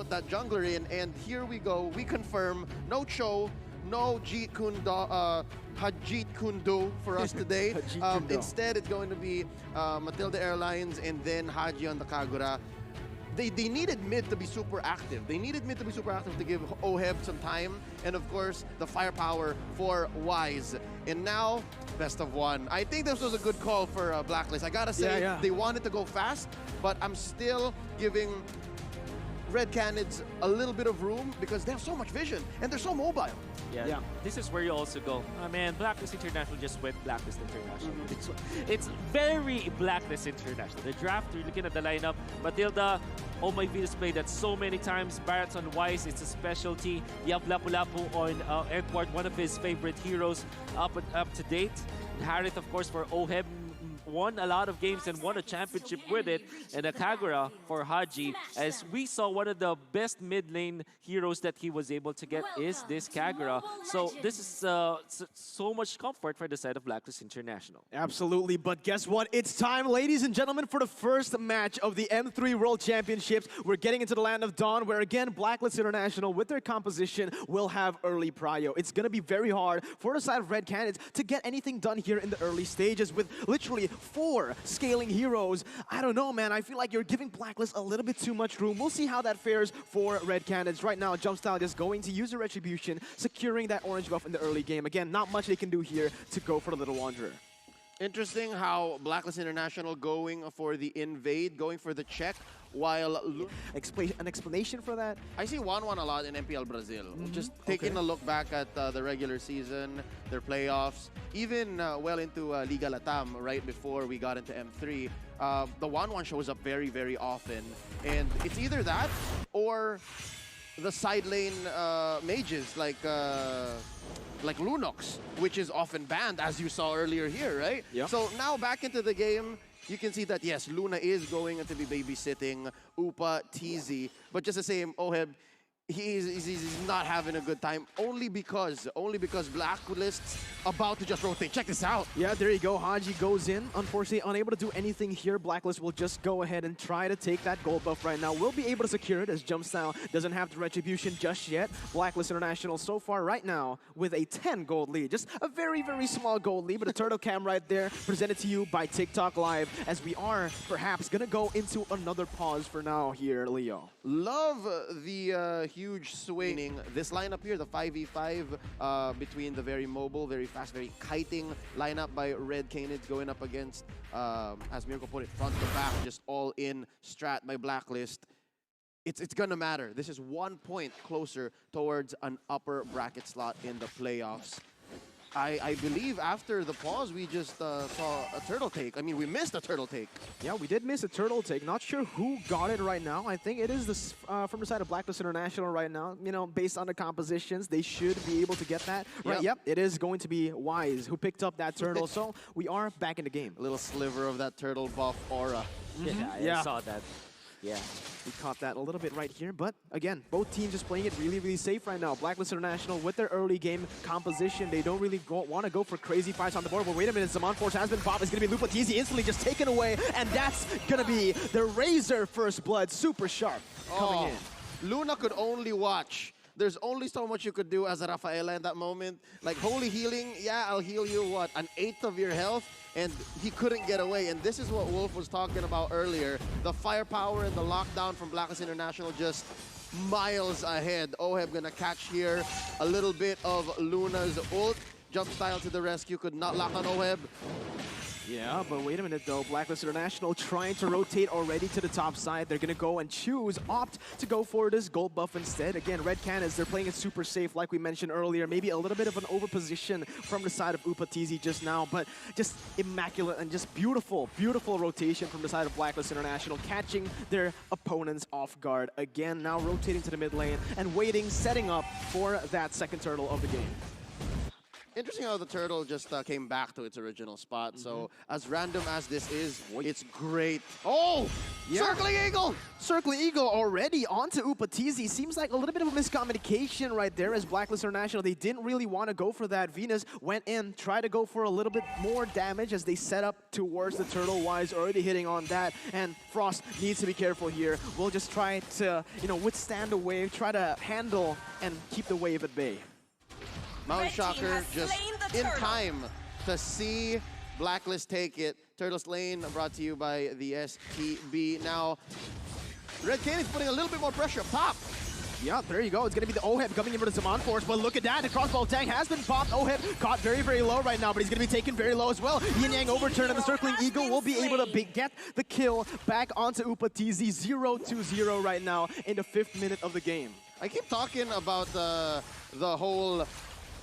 brought that jungler in, and here we go. We confirm no Cho, no Hajit Kundo for us today. Instead, it's going to be Matilda Airlines and then Haji on the Kagura. They needed mid to be super active. They needed mid to be super active to give Oheb some time, and of course, the firepower for Wise. And now, best of one. I think this was a good call for Blacklist. I gotta say, they wanted to go fast, but I'm still giving Red Canids a little bit of room because they have so much vision and they're so mobile. Yeah. This is where you also go. Man, Blacklist International just went Blacklist International. It's very Blacklist International. The draft, you're looking at the lineup. Matilda, oh my Venus played that so many times. Barrett's on Wise, it's a specialty. You have Lapu-Lapu on Edward, one of his favorite heroes up to date. Harith, of course, for Oheb, won a lot of games and won a championship with it, and a Kagura for Haji. As we saw, one of the best mid lane heroes that he was able to get is this Kagura. So this is so much comfort for the side of Blacklist International. Absolutely, but guess what? It's time, ladies and gentlemen, for the first match of the M3 World Championships. We're getting into the Land of Dawn, where again, Blacklist International, with their composition, will have early prio. It's going to be very hard for the side of Red Canids to get anything done here in the early stages with literally 4 scaling heroes. I don't know, man. I feel like you're giving Blacklist a little bit too much room. We'll see how that fares for Red Canids. Right now, Jumpstyle is going to use a Retribution, securing that orange buff in the early game. Again, not much they can do here to go for the Little Wanderer. Interesting how Blacklist International going for the invade, going for the check, while... An explanation for that? I see 1-1 a lot in MPL Brazil. Just taking a look back at the regular season, their playoffs, even well into Liga Latam right before we got into M3, the 1-1 shows up very, very often. And it's either that or the side lane mages like Lunox, which is often banned, as you saw earlier here, right? Yep. So now back into the game, you can see that, yes, Luna is going to be babysitting Upa, TZ, but just the same, Oheb, he's not having a good time only because Blacklist's about to just rotate. Check this out. Yeah, there you go. Haji goes in. Unfortunately, unable to do anything here. Blacklist will just go ahead and try to take that gold buff right now. We'll be able to secure it as Jumpstyle doesn't have the Retribution just yet. Blacklist International so far right now with a 10 gold lead. Just a very, very small gold lead, but a turtle cam right there presented to you by TikTok Live as we are perhaps going to go into another pause for now here, Leo. Love the huge swinging. This lineup here, the 5v5 between the very mobile, very fast, very kiting lineup by Red Canids going up against, as Mirko put it, front to back, just all in strat by Blacklist. It's gonna matter. This is 1 point closer towards an upper bracket slot in the playoffs. I believe after the pause, we just saw a turtle take. I mean, we missed a turtle take. Yeah, we did miss a turtle take. Not sure who got it right now. I think it is this from the side of Blacklist International right now. You know, based on the compositions, they should be able to get that. Right, yep, it is going to be Wise who picked up that turtle. So we are back in the game. A little sliver of that turtle buff aura. Yeah, I saw that. Yeah. We caught that a little bit right here, but again, both teams just playing it really, really safe right now. Blacklist International with their early game composition, they don't really want to go for crazy fights on the board, but wait a minute, Zaman Force has been popped. It's going to be Lupa Teasy instantly just taken away, and that's going to be the Razor First Blood, super sharp, coming in. Luna could only watch. There's only so much you could do as a Rafaela in that moment. Like, holy healing, yeah, I'll heal you, what, an 1/8 of your health? And he couldn't get away. And this is what Wolf was talking about earlier. The firepower and the lockdown from Blacklist International just miles ahead. Oheb gonna catch here a little bit of Luna's ult. Jump style to the rescue, could not lock on Oheb. Yeah, but wait a minute though. Blacklist International trying to rotate already to the top side. They're going to go and opt to go for this gold buff instead. Again, Red Canids, they're playing it super safe like we mentioned earlier. Maybe a little bit of an overposition from the side of Upatizi just now, but just immaculate and just beautiful, beautiful rotation from the side of Blacklist International, catching their opponents off guard. Again, now rotating to the mid lane and waiting, setting up for that second turtle of the game. Interesting how the turtle just came back to its original spot. So as random as this is, it's great. Oh, Yeah. circling eagle. Circling Eagle already onto Upatizi. Seems like a little bit of a miscommunication right there as Blacklist International. They didn't really want to go for that. Venus went in, tried to go for a little bit more damage as they set up towards the turtle. Wise already hitting on that. And Frost needs to be careful here. We'll just try to, withstand the wave, try to handle and keep the wave at bay. Mountain Red team Shocker has just slain the in turtle. time to see Blacklist take it. Turtle Slain brought to you by the STB. Now, Red Canids putting a little bit more pressure up top. Yeah, there you go. It's going to be the OHEB coming in for the Zaman Force, but look at that. The crossbow tank has been popped. OHEB caught very, very low right now, but he's going to be taken very low as well. Yin Yang overturn and the Circling Eagle will be able to get the kill back onto Upatizi. 0-0 right now in the 5th minute of the game. I keep talking about the whole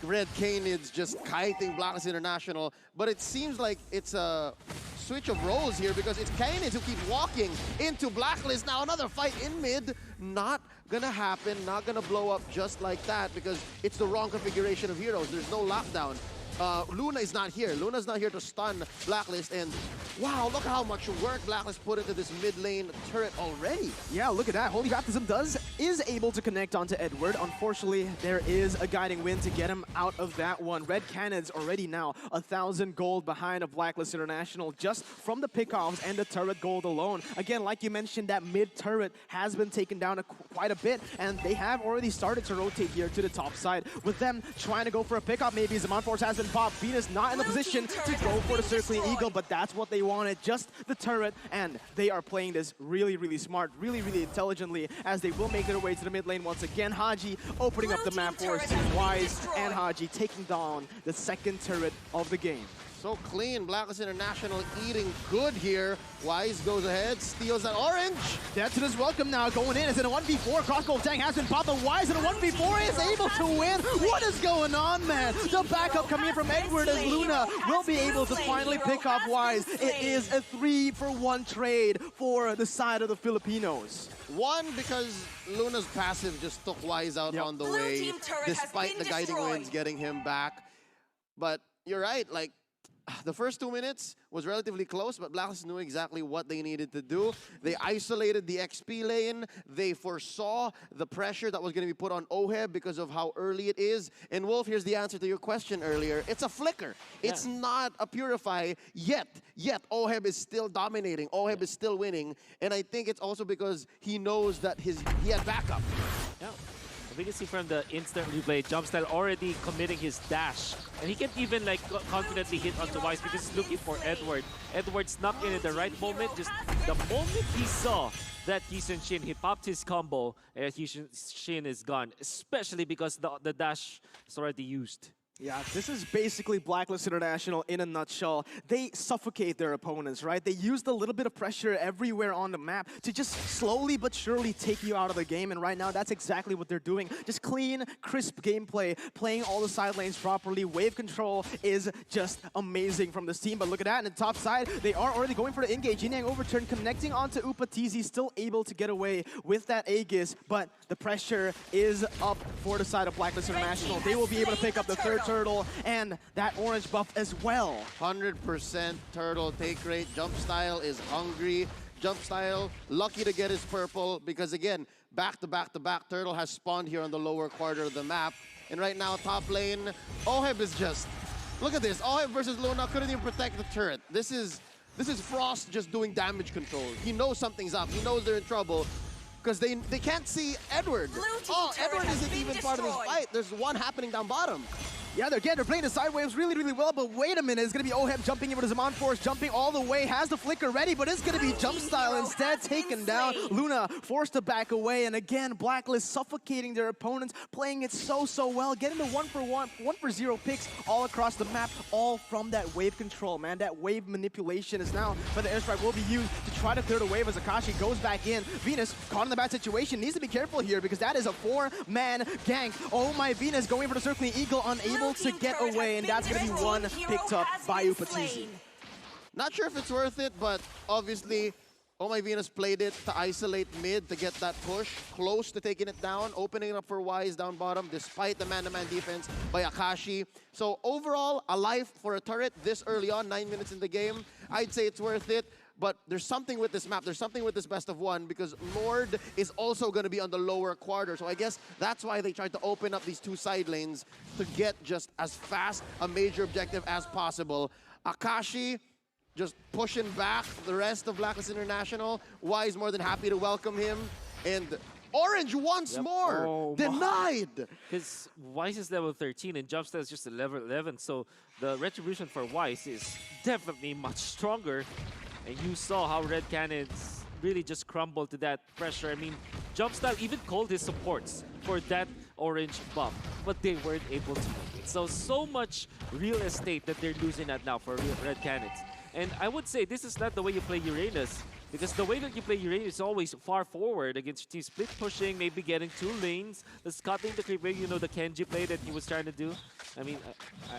Red Canids just kiting Blacklist International, but it seems like it's a switch of roles here because it's Canids who keep walking into Blacklist. Now another fight in mid, not gonna happen, not gonna blow up just like that because it's the wrong configuration of heroes. There's no lockdown. Luna is not here. Luna's not here to stun Blacklist, and wow, look how much work Blacklist put into this mid lane turret already. Yeah, look at that. Holy Baptism is able to connect onto Edward. Unfortunately, there is a guiding wind to get him out of that one. Red Canids already now 1,000 gold behind a Blacklist International just from the pickoffs and the turret gold alone. Again, like you mentioned, that mid turret has been taken down quite a bit, and they have already started to rotate here to the top side. With them trying to go for a pickup, maybe Zaman Force has been popped. Venus not in the position to go for the Circling Eagle, but that's what they wanted, just the turret, and they are playing this really, really smart, really, really intelligently as they will make their way to the mid lane once again. Haji opening up the map for us. Wise and Haji taking down the 2nd turret of the game. So clean, Blacklist International eating good here. Wise goes ahead, steals that orange. That's his welcome now going in. It's in a 1v4. Crossbow tank has been popped, but Wise in a 1v4 is able to win. What is going on, man? The backup coming in from Edward as Luna will be able to finally pick up Wise. It is a 3-for-1 trade for the side of the Filipinos. One, because Luna's passive just took Wise out on the way, despite the guiding winds getting him back. But you're right, like, the first 2 minutes was relatively close, but Blacklist knew exactly what they needed to do. They isolated the XP lane. They foresaw the pressure that was going to be put on OHEB because of how early it is. And Wolf, here's the answer to your question earlier. It's a flicker. Yeah. It's not a Purify yet. OHEB is still dominating. OHEB is still winning. And I think it's also because he knows that he had backup. Yeah. We can see from the instant replay, Jumpstyle already committing his dash. And he can even like confidently hit onto Wise because he's looking for Edward. Edward snuck in at the right moment. Just the moment he saw that Heesun Shin, he popped his combo and Heesun Shin is gone. Especially because the dash is already used. Yeah, this is basically Blacklist International in a nutshell. They suffocate their opponents, right? They use the little bit of pressure everywhere on the map to just slowly but surely take you out of the game. And right now, that's exactly what they're doing. Just clean, crisp gameplay, playing all the side lanes properly. Wave control is just amazing from this team. But look at that, in the top side, they are already going for the engage. Yin Yang overturn, connecting onto Upatizi, still able to get away with that Aegis. But the pressure is up for the side of Blacklist International. They will be able to pick up the 3rd turtle and that orange buff as well. 100% turtle take rate. Jump Style is hungry. Jump Style lucky to get his purple because again, back to back turtle has spawned here on the lower quarter of the map. And right now, top lane, OHEB is just, look at this. OHEB versus Luna couldn't even protect the turret. This is Frost just doing damage control. He knows something's up. He knows they're in trouble. Because they can't see Edward. Oh, Edward isn't even part of this fight. There's one happening down bottom. Yeah, they're playing the side waves really, really well, but wait a minute, it's going to be OHEB jumping into the Zaman Force, jumping all the way, has the flicker ready, but it's going to be Jump Style instead, taken down. Luna forced to back away, and again, Blacklist suffocating their opponents, playing it so well, getting the 1-for-0 picks all across the map, all from that wave control, man. That wave manipulation is now, but the airstrike will be used to try to clear the wave as Akashi goes back in. Venus, caught in the bad situation, needs to be careful here, because that is a 4-man gank. Oh my, Venus going for the Circling Eagle, unable to get away, and that's going to be one picked up by Upatizi. Not sure if it's worth it, but obviously Oh My Venus played it to isolate mid to get that push, close to taking it down, opening it up for Wise down bottom, despite the man-to-man defense by Akashi. So overall, a life for a turret this early on, 9 minutes in the game. I'd say it's worth it. But there's something with this map, there's something with this best of one, because Lord is also going to be on the lower quarter. So I guess that's why they tried to open up these two side lanes to get just as fast a major objective as possible. Akashi just pushing back the rest of Blacklist International. Wise more than happy to welcome him. And Orange once more, oh, denied. Because Wise is level 13 and Jumpstyle is just a level 11. So the retribution for Wise is definitely much stronger. And you saw how Red Canids really just crumbled to that pressure. I mean, Jumpstyle even called his supports for that orange buff, but they weren't able to make it. So much real estate that they're losing at now for Red Canids. And I would say this is not the way you play Uranus, because the way that you play Uranus is always far forward against your team. Split pushing, maybe getting 2 lanes, the cutting the creep, you know, the Kenji play that he was trying to do. I mean,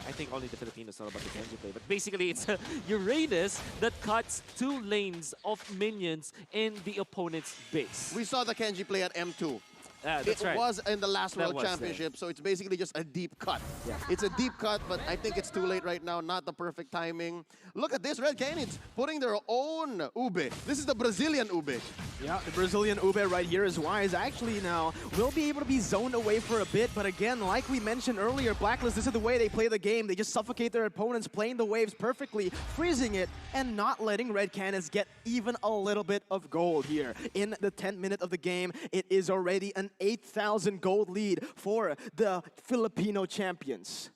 I think only the Filipinos know about the Kenji play, but basically it's a Uranus that cuts 2 lanes of minions in the opponent's base. We saw the Kenji play at M2. That's it right. was in the last That World was Championship, so it's basically just a deep cut. Yeah. It's a deep cut, but I think it's too late right now, not the perfect timing. Look at this, Red Canids putting their own Ube. This is the Brazilian Ube. Yeah, the Brazilian Ube right here is Wise. Actually now will be able to be zoned away for a bit, but again, like we mentioned earlier, Blacklist, this is the way they play the game. They just suffocate their opponents, playing the waves perfectly, freezing it, and not letting Red Canids get even a little bit of gold here. In the 10th minute of the game, it is already an 8,000 gold lead for the Filipino champions.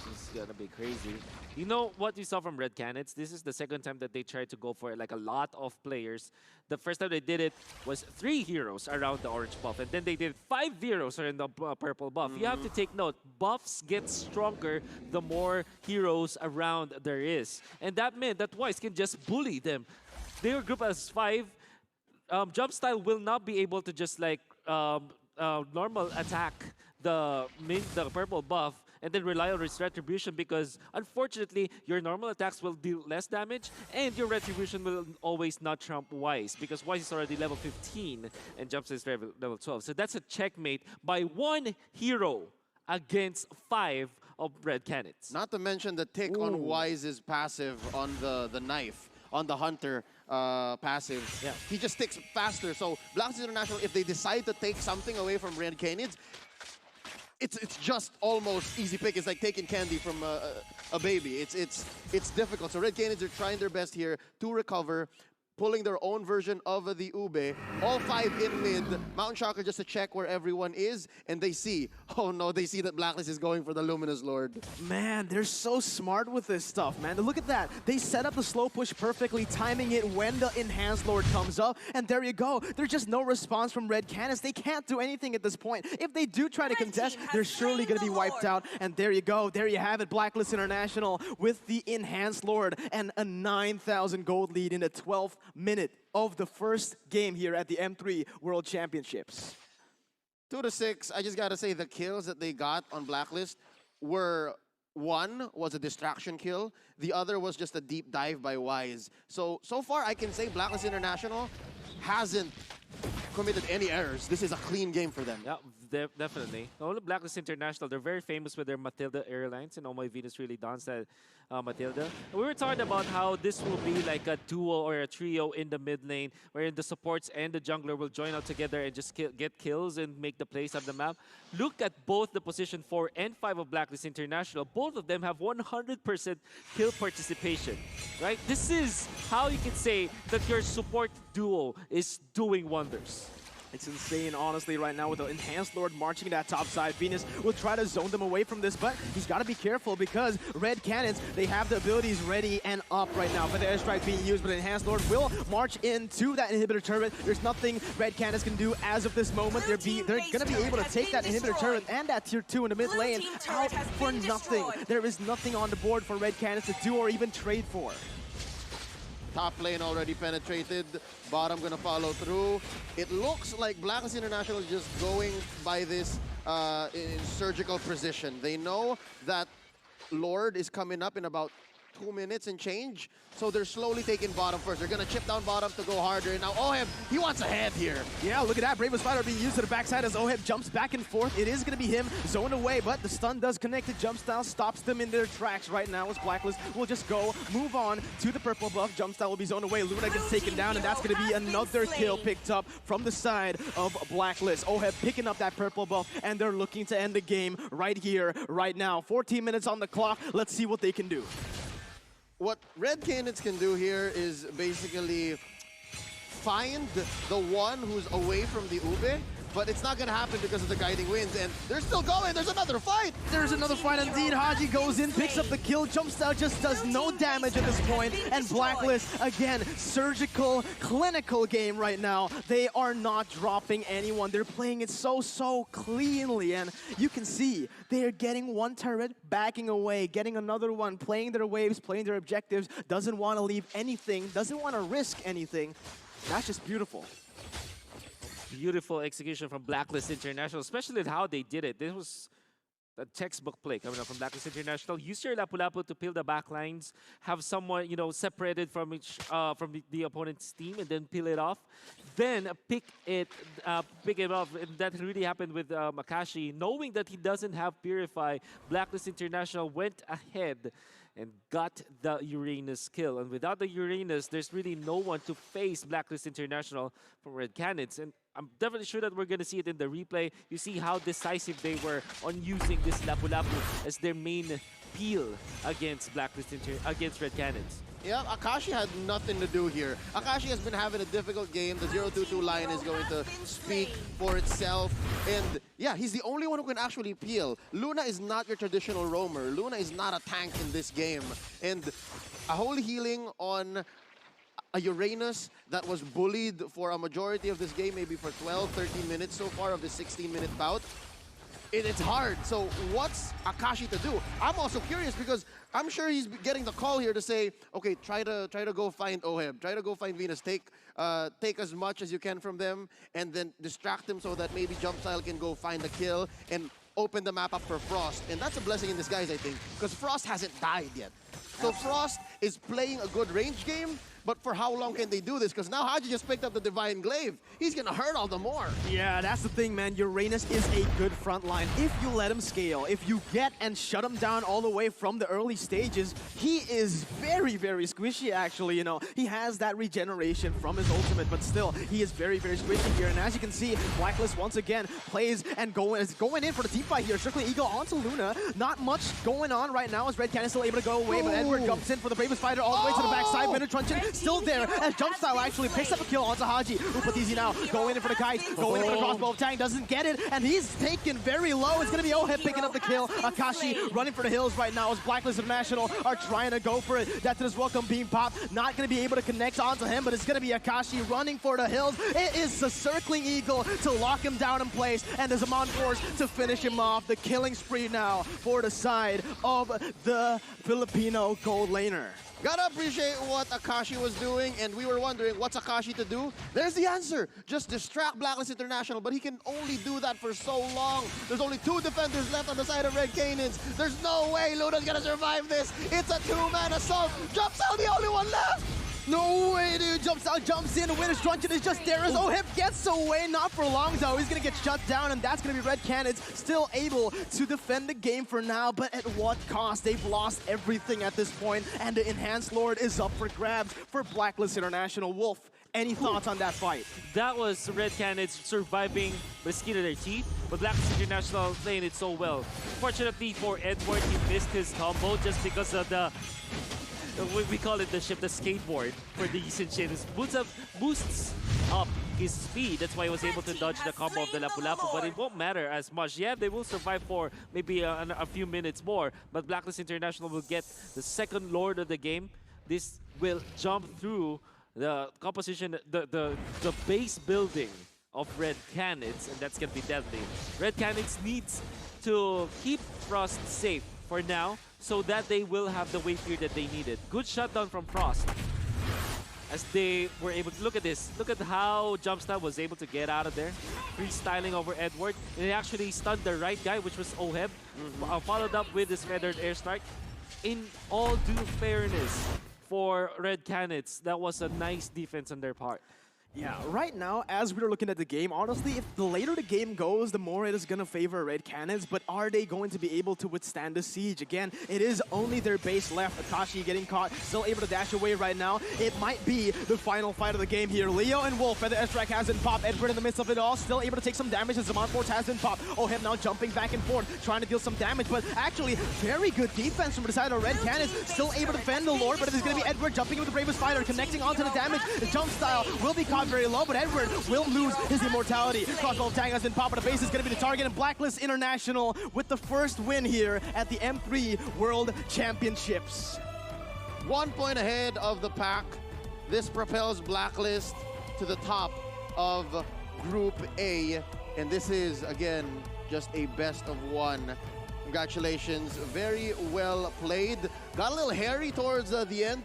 This is gonna be crazy. You know what you saw from Red Canids? This is the second time that they tried to go for it, like a lot of players. The first time they did it was 3 heroes around the orange buff, and then they did 5 heroes around the purple buff. You have to take note, buffs get stronger the more heroes around there is. And that meant that Wise can just bully them. They were grouped as 5. Jumpstyle will not be able to just like normal attack the purple buff and then rely on his retribution, because unfortunately your normal attacks will deal less damage and your retribution will always not trump Wise, because Wise is already level 15 and Jumpstyle is level 12. So that's a checkmate by 1 hero against 5 of Red Canids. Not to mention the tick on Wise's passive on the knife, on the Hunter passive. Yeah. He just ticks faster. So Blacklist International, if they decide to take something away from Red Canids, it's just almost easy pick. It's like taking candy from a baby. It's difficult. So Red Canids are trying their best here to recover, pulling their own version of the Ube. All 5 in mid. Mountain Shocker just to check where everyone is, and they see, oh no, they see that Blacklist is going for the Luminous Lord. Man, they're so smart with this stuff, man. Look at that. They set up the slow push perfectly, timing it when the Enhanced Lord comes up, and there you go. There's just no response from Red Canids. They can't do anything at this point. If they do try to contest, they're surely going to be wiped out. And there you go. There you have it. Blacklist International with the Enhanced Lord and a 9,000 gold lead in the 12th minute of the first game here at the M3 World Championships. 2-6, I just gotta say the kills that they got on Blacklist were, one was a distraction kill, the other was just a deep dive by Wise. So far I can say Blacklist International hasn't committed any errors. This is a clean game for them. Yeah, definitely. Only Blacklist International, they're very famous with their Matilda Airlines, and Oh My Venus really dons that Matilda. And we were talking about how this will be like a duo or a trio in the mid lane, wherein the supports and the jungler will join out together and just get kills and make the plays on the map. Look at both the position 4 and 5 of Blacklist International. Both of them have 100% kill participation, right? This is how you can say that your support duo is doing wonders. It's insane, honestly, right now with the Enhanced Lord marching that top side. Venus will try to zone them away from this, but he's got to be careful because Red Canids, they have the abilities ready and up right now. But the airstrike being used, but Enhanced Lord will march into that inhibitor turret. There's nothing Red Canids can do as of this moment. They're going to be able to take that inhibitor turret and that tier 2 in the mid lane out for nothing. There is nothing on the board for Red Canids to do or even trade for. Top lane already penetrated. Bottom gonna follow through. It looks like Blacklist International is just going by this in surgical precision. They know that Lord is coming up in about 2 minutes and change. So they're slowly taking bottom first. They're going to chip down bottom to go harder. Now Oheb, he wants a head here. Yeah, look at that. Bravest Fighter being used to the backside as Oheb jumps back and forth. It is going to be him zoned away, but the stun does connect. The jump style stops them in their tracks right now as Blacklist will just go, move on to the purple buff. Jump style will be zoned away. Luna gets taken down, and that's going to be another kill picked up from the side of Blacklist. Oheb picking up that purple buff, and they're looking to end the game right here, right now. 14 minutes on the clock. Let's see what they can do. What Red Canids can do here is basically find the one who's away from the Ube, but it's not going to happen because of the guiding winds, and they're still going. There's another fight. There's another fight indeed. Haji goes in, picks up the kill. Jumpstyle just does no damage at this point, and Blacklist, again, surgical, clinical game right now. They are not dropping anyone. They're playing it so cleanly, and you can see they're getting one turret, backing away, getting another one, playing their waves, playing their objectives, doesn't want to leave anything, doesn't want to risk anything. That's just beautiful. Beautiful execution from Blacklist International, especially with how they did it. This was a textbook play coming up from Blacklist International. Use your Lapu-Lapu to peel the back lines, have someone, you know, separated from each from the opponent's team, and then peel it off. Then pick it off, and that really happened with Makashi. Knowing that he doesn't have Purify, Blacklist International went ahead and got the Uranus kill. And without the Uranus, there's really no one to face Blacklist International from Red Canids. And I'm definitely sure that we're going to see it in the replay. You see how decisive they were on using this Lapu-Lapu as their main peel against against Red Canids. Yeah, Akashi had nothing to do here. Akashi has been having a difficult game. The 0-2-2 line is going to speak for itself. And yeah, he's the only one who can actually peel. Luna is not your traditional roamer. Luna is not a tank in this game. And a holy healing on a Uranus that was bullied for a majority of this game, maybe for 12, 13 minutes so far of the 16-minute bout. It's hard. So what's Akashi to do? I'm also curious because I'm sure he's getting the call here to say, okay, try to go find Oheb, try to go find Venus, take as much as you can from them, and then distract him so that maybe Jumpstyle can go find the kill and open the map up for Frost. And that's a blessing in disguise, I think, because Frost hasn't died yet. So Frost is playing a good range game, but for how long can they do this? Because now Haji just picked up the Divine Glaive. He's going to hurt all the more. Yeah, that's the thing, man. Uranus is a good front line. If you let him scale, if you get and shut him down all the way from the early stages, he is very squishy, actually. You know, he has that regeneration from his ultimate, but still, he is very squishy here. And as you can see, Blacklist once again plays and is going in for the team fight here. Strictly Eagle onto Luna. Not much going on right now as Red Cannon still able to go away, but Edward jumps in for the Bravest Fighter all the way to the backside. Minute Truncheon still there as Jumpstyle actually picks up a kill onto Haji. Upatizi now going in for the kite, going in for the crossbow. Tang doesn't get it, and he's taken very low. It's going to be Oheb picking up the kill. Akashi running for the hills right now as Blacklist International are trying to go for it. Death to his welcome beam pop. Not going to be able to connect onto him, but it's going to be Akashi running for the hills. It is the circling eagle to lock him down in place, and there's a Mount Force to finish him off. The killing spree now for the side of the Filipino gold laner. Gotta appreciate what Akashi was doing, and we were wondering, what's Akashi to do? There's the answer. Just distract Blacklist International, but he can only do that for so long. There's only 2 defenders left on the side of Red Canids. There's no way Luna's gonna survive this. It's a 2-man assault. Jumpstyle the only one left. No way, dude. Jumpstyle jumps in. Winner's Truncheon is just there as Oheb gets away. Not for long, though. He's going to get shut down, and that's going to be Red Canids still able to defend the game for now. But at what cost? They've lost everything at this point, and the Enhanced Lord is up for grabs for Blacklist International. Wolf, any thoughts on that fight? That was Red Canids surviving the skin of their teeth, but Blacklist International playing it so well. Fortunately for Edward, he missed his combo just because of the we call it the skateboard for the Yisin. Boosts up his speed. That's why he was able to dodge the combo of the Lapu-Lapu, but it won't matter as much. Yeah, they will survive for maybe a few minutes more, but Blacklist International will get the second Lord of the game. This will jump through the composition, the base building of Red Canids, and that's gonna be deadly. Red Canids needs to keep Frost safe for now, so that they will have the wave clear that they needed. Good shutdown from Frost. As they were able to, look at this. Look at how Jumpstyle was able to get out of there. Freestyling over Edward. And he actually stunned the right guy, which was Oheb. Followed up with his feathered air strike. in all due fairness for Red Canids, that was a nice defense on their part. Yeah, right now, as we're looking at the game, honestly, if the later the game goes, the more it is going to favor Red Canids, but are they going to be able to withstand the siege? Again, it is only their base left. Akashi getting caught, still able to dash away right now. It might be the final fight of the game here. Leo and Wolf, Feather S-Track hasn't popped. Edward in the midst of it all, still able to take some damage, and Zaman Force hasn't popped. Oh, him now jumping back and forth, trying to deal some damage, but actually, very good defense from the side of Red Canids, still able to defend the Lord, but it is going to be Edward jumping with the Bravest Fighter, connecting onto the damage. The jump style will be caught very low, but Edward will lose his immortality. Crossbow tag has been popped, but the base is going to be the target, and Blacklist International with the first win here at the M3 World Championships. 1 point ahead of the pack. This propels Blacklist to the top of Group A, and this is, again, just a best of one. Congratulations, very well played. Got a little hairy towards the end.